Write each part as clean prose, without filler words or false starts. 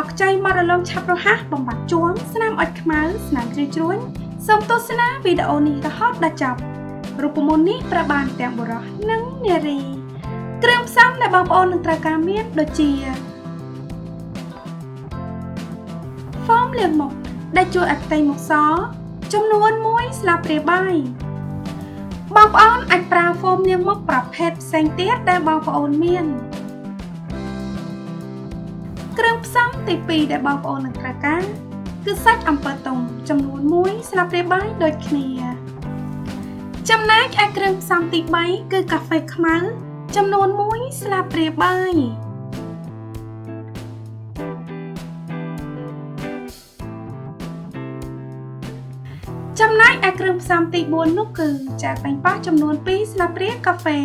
ខ្ចីមករលំឆាប់រហ័សបំបត្តិជួងស្នាមអុចខ្មៅស្នាមជ្រីជ្រួញសូមទស្សនាវីដេអូនេះរហូតដល់ចប់រូបមន្តនេះប្រើបានទាំងបុរសនិងនារីគ្រឿងផ្សំដែលបងប្អូននឹងត្រូវការមានដូចជាហ្វមលាងមុខដែលជួយឲ្យផ្ទៃមុខសចំនួន1ស្លាបព្រាបាយបងប្អូនអាចប្រើហ្វមលាងមុខប្រភេទផ្សេងទៀតដែលបងប្អូនមានគ្រឿងផ្សំទី2ដែលបងប្អូននឹងត្រូវការគឺសាច់អំពិលទុំចំនួន1ស្លាបព្រាបាយដូចគ្នាចំណែកឯគ្រឿងផ្សំទី3គឺកាហ្វេខ្មៅចំនួន1ស្លាបព្រាបាយចំណែកឯគ្រឿងផ្សំទី4នោះគឺចាប៉េងប៉ោះចំនួន2ស្លាបព្រាកាហ្វេ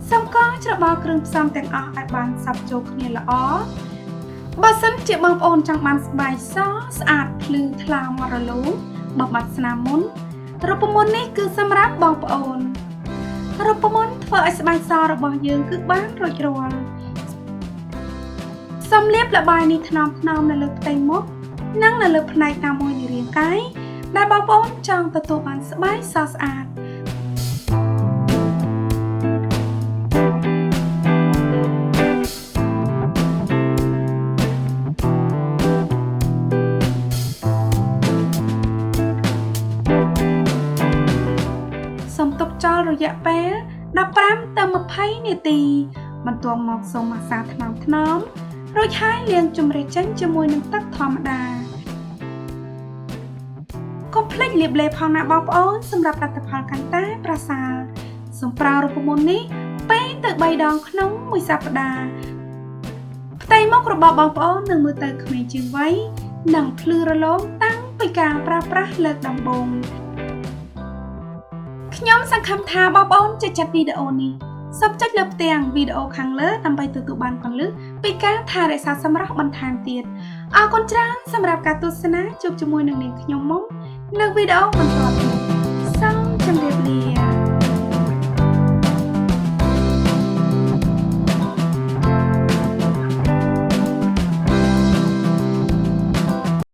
សូមកច្របល់គ្រឿងផ្សំទាំងអស់ឲ្យបានសព្វចូលគ្នាល្អបើសិនជាបងប្អូនចង់បានស្បែកសស្អាតភ្លឺថ្លាមករលោងបំបត្តិស្នាមមុនរូបមន្តនេះគឺសម្រាប់បងប្អូនរូបមន្តធ្វើឲ្យស្បែកសរបស់យើងគឺបានរួចរាល់សំលាបល្បាយនេះថ្នមនៅលើផ្ទៃមុខនិងនៅលើផ្នែកណាមួយនៃរាងកាយដែលបងប្អូនចង់ទទួលបានស្បែកសស្អាតសូមទុកចោលរយៈពេល15ទៅ20នាទីបន្ទាប់មកសូមម៉ាស្សាថ្នមរួចហើយលាងជម្រះចេញជាមួយនឹងទឹកធម្មតាកុំភ្លេចលាបឡេផងណាបងប្អូនសម្រាប់លទ្ធផលកាន់តែប្រសើរសូមប្រើរូបមន្តនេះ2ទៅ3ដងក្នុងមួយសប្តាហ៍ផ្ទៃមុខរបស់បងប្អូននឹងមើលទៅក្មេងជាងវ័យនិងភ្លឺរលោងតាំងពីការប្រើប្រាស់លើកដំបូងខ្ញុំសង្ឃឹមថាបងប្អូនចូលចិត្តវីដេអូនេះសូមចុចលើផ្ទាំងវីដេអូខាងលើដើម្បីទទួលបានពន្លឺពីការថែរក្សាសម្រស់បន្ថែមទៀតអរគុណច្រើនសម្រាប់ការទស្សនាជួបជាមួយនឹងនាងខ្ញុំមុំនៅវីដេអូបន្តទៀត